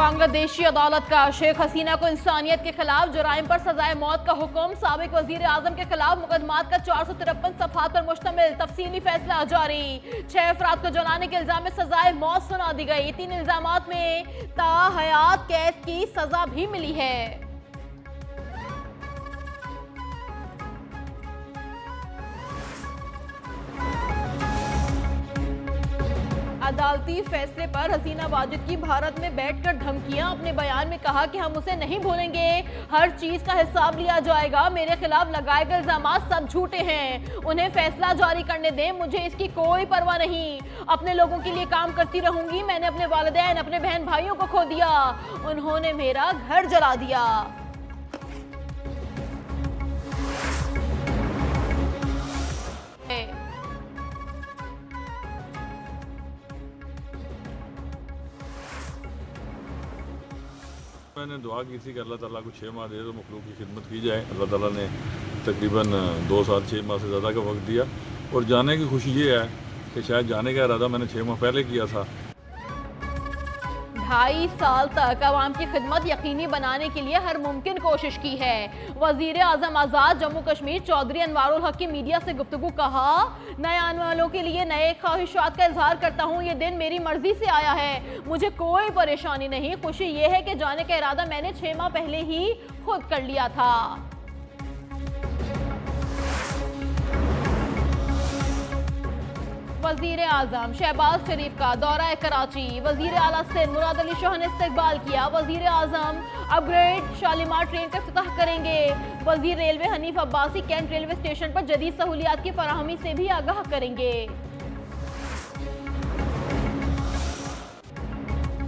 बांग्लादेशी अदालत का शेख हसीना को इंसानियत के खिलाफ जुराइम पर सजाए मौत का हुक्म। साबिक वजीर आजम के खिलाफ मुकदमात का 453 सफहात पर मुश्तमिल तफसीली फैसला जारी। 6 अफराद को जलाने के इल्जाम में सजाए मौत सुना दी गई। 3 इल्जामात में ताहयात कैद की सजा भी मिली है। अदालती फैसले पर हसीना वाजिद की भारत में बैठकर धमकियां। अपने बयान में कहा कि हम उसे नहीं भूलेंगे, हर चीज का हिसाब लिया जाएगा। मेरे खिलाफ लगाए गए इल्जामात सब झूठे हैं, उन्हें फैसला जारी करने दें, मुझे इसकी कोई परवाह नहीं। अपने लोगों के लिए काम करती रहूंगी। मैंने अपने वालिदैन, अपने बहन भाइयों को खो दिया, उन्होंने मेरा घर जला दिया। मैंने दुआ की थी कि अल्लाह ताला को 6 माह दे तो मखलूक की खिदमत की जाए। अल्लाह ताला ने तकरीबन 2 साल 6 माह से ज़्यादा का वक्त दिया और जाने की खुशी ये है कि शायद जाने का इरादा मैंने 6 माह पहले किया था। 2.5 साल तक आवाम की खिदमत यकीनी बनाने के लिए हर मुमकिन कोशिश की है। वजीर आजम आज़ाद जम्मू कश्मीर चौधरी अनवारुल हक की मीडिया से गुफ्तगू। कहा, नए आने वालों के लिए नए ख्वाहिशात का इजहार करता हूँ। ये दिन मेरी मर्जी से आया है, मुझे कोई परेशानी नहीं। खुशी ये है कि जाने का इरादा मैंने 6 माह पहले ही खुद कर लिया था। वजीर आजम शहबाज शरीफ का दौरा कराची। वजीर आला सिंध मुराद अली शाह ने इस्तकबाल किया। वजीर आजम अपग्रेड शालीमार ट्रेन का इफ्तिताह करेंगे। वजीर railway Hanif Abbasi cantt railway station पर जदीद सहूलियात की फराहमी से भी आगाह करेंगे।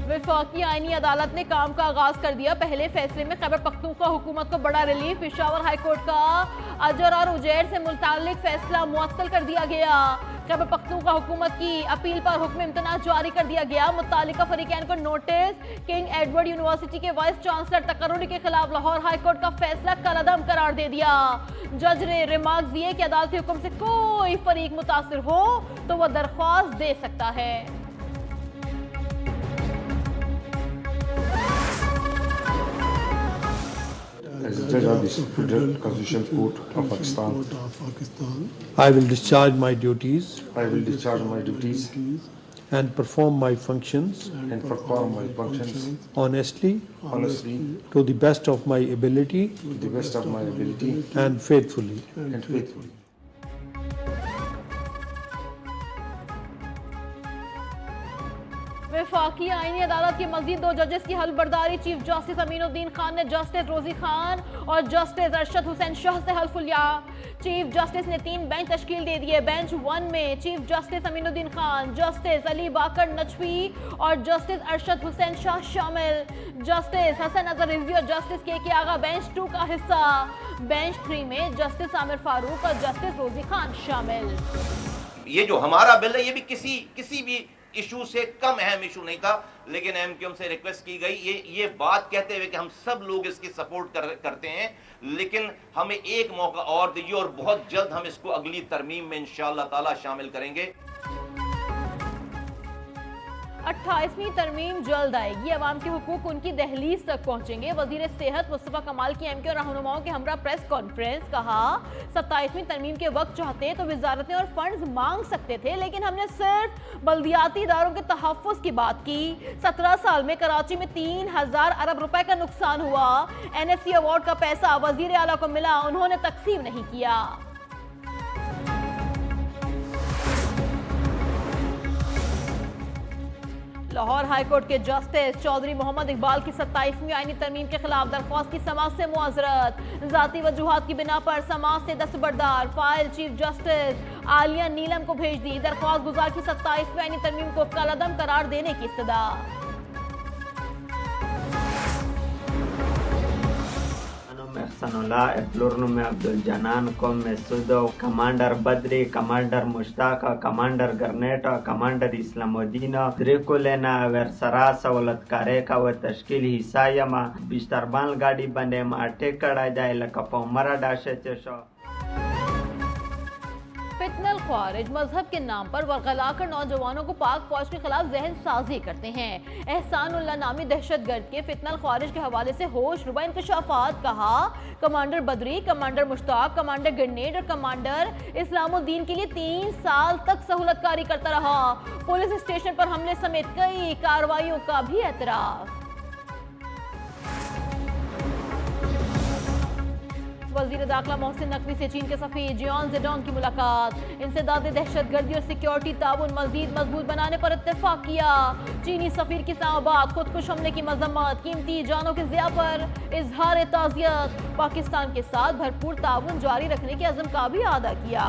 वफाकी आईनी अदालत ने काम का आगाज कर दिया। पहले फैसले में खैबर पख्तूनख्वा हुकूमत को बड़ा रिलीफ। पेशावर हाईकोर्ट का अजर और उजैर से मुताल्लिक फैसला मुअत्तल कर दिया गया। खैबर पख्तूनख्वा हुकूमत की अपील पर हुक्म इम्तना जारी कर दिया गया। मुत्तालिका फरीकैन को नोटिस। किंग एडवर्ड यूनिवर्सिटी के वाइस चांसलर तकर्रुरी के खिलाफ लाहौर हाईकोर्ट का फैसला कलअदम करार दे दिया। जज ने रिमार्क दिए कि अदालती हुक्म से कोई फरीक मुतासिर हो तो वह दरख्वास्त दे सकता है। As a judge of the Federal Constitutional Court of Pakistan, I will discharge my duties I will discharge my duties and perform my functions and perform my functions honestly, honestly, to the best of my ability to the best of my ability and faithfully. and faithfully. वफाकी आईनी अदालत की मजीद 2 जजेस की हल्फबर्दारी। Chief justice Aminuddin Khan ने justice रोजी खान और justice Arshad Hussain Shah से हल्फ लिया। चीफ जस्टिस ने 3 बेंच तश्कील दे दिए। बेंच 1 में chief justice Aminuddin Khan, justice Ali Baqar Naqvi और जस्टिस अरशद हुसैन शाह शामिल। जस्टिस हसन अजहर रिजवी और जस्टिस के आगा बेंच 2 का हिस्सा। बेंच 3 में जस्टिस आमिर फारूक और जस्टिस रोजी खान शामिल। ये जो हमारा बिल है ये भी किसी भी इशू से कम अहम इशू नहीं था, लेकिन एमक्यूएम से रिक्वेस्ट की गई ये बात कहते हुए कि हम सब लोग इसकी सपोर्ट करते हैं, लेकिन हमें एक मौका और दीजिए और बहुत जल्द हम इसको अगली तरमीम में इंशाअल्लाह ताला शामिल करेंगे। 28वीं तरमीम जल्द आएगी। अवाम के हुकूक उनकी दहलीज तक पहुंचेंगे। वजीर सेहत मुस्तफा कमाल की एमक्यू रहनुमाओं के हमरा प्रेस कॉन्फ्रेंस। कहा, 27वीं तरमीम के वक्त चाहते तो वजारतें और फंड्स मांग सकते थे, लेकिन हमने सिर्फ बल्दियाती इदारों के तहफ़्फ़ुज़ की बात की। 17 साल में कराची में 3000 अरब रुपए का नुकसान हुआ। NSC अवार्ड का पैसा वजीर आला को मिला, उन्होंने तकसीम नहीं किया। लाहौर हाईकोर्ट के जस्टिस चौधरी मोहम्मद इकबाल की 27वीं आईनी तरमीम के खिलाफ दरख्वास्त की समाअत से मुआज़रत। ज़ाती वजूहात की बिना पर समाअत से दस्तबरदार फाइल चीफ जस्टिस आलिया नीलम को भेज दी। दरख्वास्त गुजार की 27वीं आईनी तरमीम को कलअदम करार देने की इस्तदा। प्लूरनो में अब्दुल जनान कौम में सुदो commander Badri commander Mushtaq commander गरनेटा कमांडर इस्लामुद्दीन द्रिकुलेना वेरसरा सवलत करे का व तश्कील हिसायमा बिस्तारबान गाड़ी बने मा टेकड़ा जाए लकपो मरा डाशे चेशो। फितनल ख्वारिज मजहब के नाम पर वर्गलाकर नौजवानों को पाक फौज के खिलाफ जहन साजी करते हैं। एहसानुल्लाह नामी दहशतगर्द के फितनल ख्वारिज के हवाले से होश रुबा इंकशाफात। कहा, कमांडर बदरी, कमांडर मुश्ताक, कमांडर ग्रेनेड और कमांडर इस्लामुद्दीन के लिए 3 साल तक सहूलतकारी करता रहा। पुलिस स्टेशन पर हमले समेत कई कार्रवाइयों का भी एतराफ। वजीर दाखिला मोहसिन नकवी से चीन के सफीर जियान जेडोंग की मुलाकात। इंसदाद दहशतगर्दी और सिक्योरिटी ताउन मजीद मजबूत बनाने पर इत्तेफाक किया। चीनी सफीर की इस्लामाबाद खुदकुश हमले की मजम्मत। कीमती जानों के ज़िया पर इजहार ताज़ियत। पाकिस्तान के साथ भरपूर ताउन जारी रखने के अज़्म का भी अदा किया।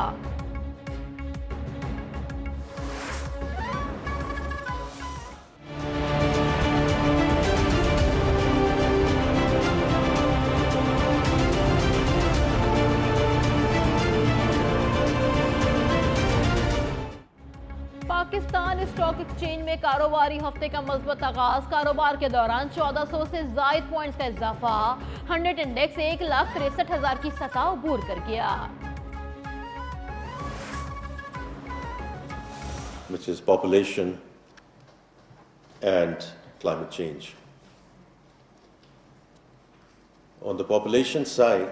पाकिस्तान स्टॉक एक्सचेंज में कारोबारी हफ्ते का मजबूत आगाज। कारोबार के दौरान 1400 से जायद पॉइंट्स का इजाफा। 100 इंडेक्स 1,63,000 की सतह अबूर कर गया। Which is population and climate change. On the population side,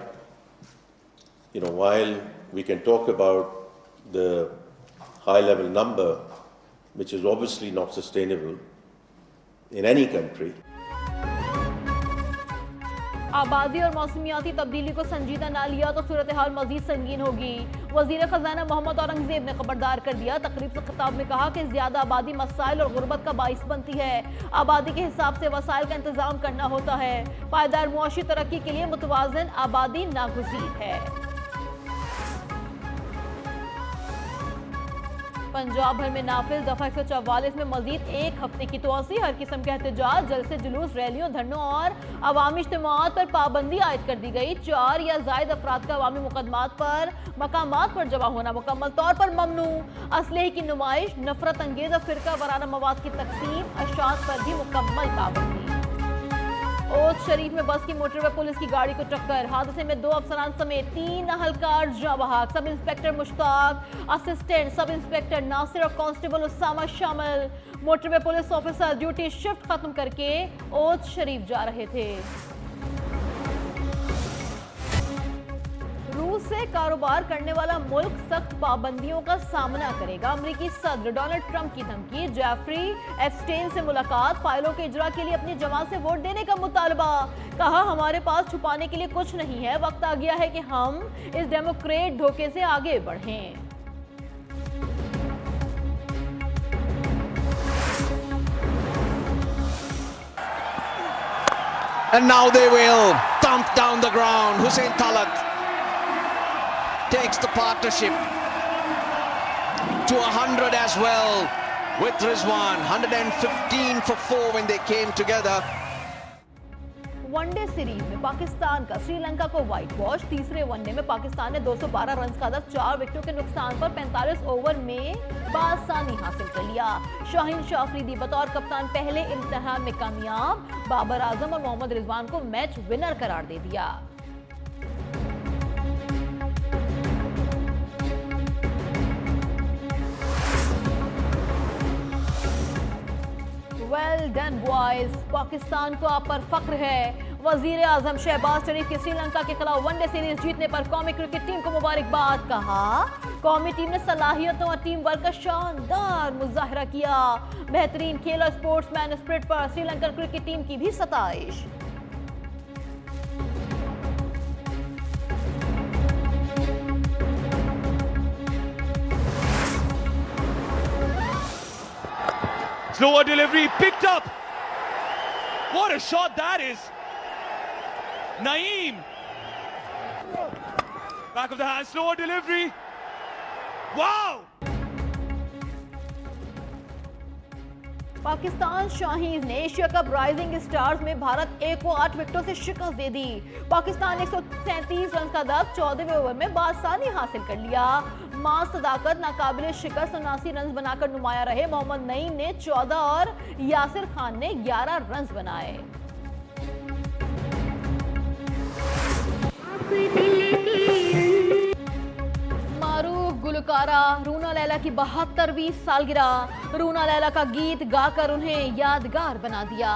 while we can talk about the high-level number, which is obviously not sustainable in any country. आबादी और मौसमियाती तब्दीली को संजीदा ना लिया तो सूरत हाल मजीद संगीन होगी। वजीर खजाना मोहम्मद औरंगजेब ने खबरदार कर दिया। तकरीब से खिताब में कहा कि ज्यादा आबादी मसाइल और गुर्बत का बाइस बनती है। आबादी के हिसाब से वसाइल का इंतजाम करना होता है। पायदार मुआशी तरक्की के लिए मुतवाज़िन आबादी नागुज़ीर है। पंजाब भर में नाफिज दफा 144 में मजीद 1 हफ्ते की तोसी। हर किस्म के एहतजाज, जलसे, जुलूस, रैलियों, धरनों और अवामी इज्तिमाआत पर पाबंदी आयद कर दी गई। 4 या जायद अफराद का अवामी मुकदमात पर मकामात पर जमा होना मुकम्मल तौर पर ममनू। असलहे की नुमाइश, नफरत अंगेज और फिरका वराना मवाद की तकसीम, अशात पर भी मुकम्मल पाबंदी। ओत शरीफ में बस की मोटरवे पुलिस की गाड़ी को टक्कर। हादसे में 2 अफसरान समेत 3 अहलकार जाँ बहक। सब inspector Mushtaq, assistant sub inspector Nasir और कांस्टेबल उसामा शामिल। Motorway police officer duty shift खत्म करके ओत शरीफ जा रहे थे। रूस से कारोबार करने वाला मुल्क सख्त पाबंदियों का सामना करेगा। अमेरिकी सदर डोनाल्ड ट्रंप की धमकी। जेफरी एप्स्टेन से मुलाकात। फाइलों के इजरा के लिए अपनी जमात से वोट देने का मुतालबा। कहा, हमारे पास छुपाने के लिए कुछ नहीं है। वक्त आ गया है कि हम इस डेमोक्रेट धोखे से आगे बढ़ें। And now they will thump down the ground. Hussein Talat takes the partnership to 100 as well with Rizwan. 115 for 4 when they came together. One day series में पाकिस्तान का श्रीलंका को व्हाइट वॉश। तीसरे वनडे में पाकिस्तान ने 212 रन का हदफ 4 विकेटों के नुकसान पर 45 ओवर में बासानी हासिल कर लिया। शाहीन शाह अफरीदी बतौर कप्तान पहले इम्तिहान में कामयाब। बाबर आजम और मोहम्मद रिजवान को मैच विनर करार दे दिया। वेल डन बॉयज, पाकिस्तान को आप पर फख्र है। वजीर आजम शहबाज शरीफ की श्रीलंका के खिलाफ वनडे सीरीज जीतने पर कौमी क्रिकेट टीम को मुबारकबाद। कहा, कौमी टीम ने सलाहियतों और टीम वर्क का शानदार मुजाहरा किया। बेहतरीन खेल और स्पोर्ट्समैन स्पिरिट पर श्रीलंकन क्रिकेट टीम की भी सताइश। Slower delivery, picked up. What a shot that is. Naeem. Back of the hand, slower delivery. Wow. Pakistan Shaheen ने एशिया कप राइजिंग स्टार्स में भारत ए को 8 विकेटों से शिकस्त दे दी। पाकिस्तान 137 रन का हदफ 14वें ओवर में बासानी हासिल कर लिया। मां सदाकत नाकाबिले शिकस्त 79 रन बनाकर नुमाया रहे। मोहम्मद नईम ने 14 और यासिर खान ने 11 रन बनाए। मारूफ गुलकारा रूना लैला की 72वीं सालगिरह, रूना लैला का गीत गाकर उन्हें यादगार बना दिया।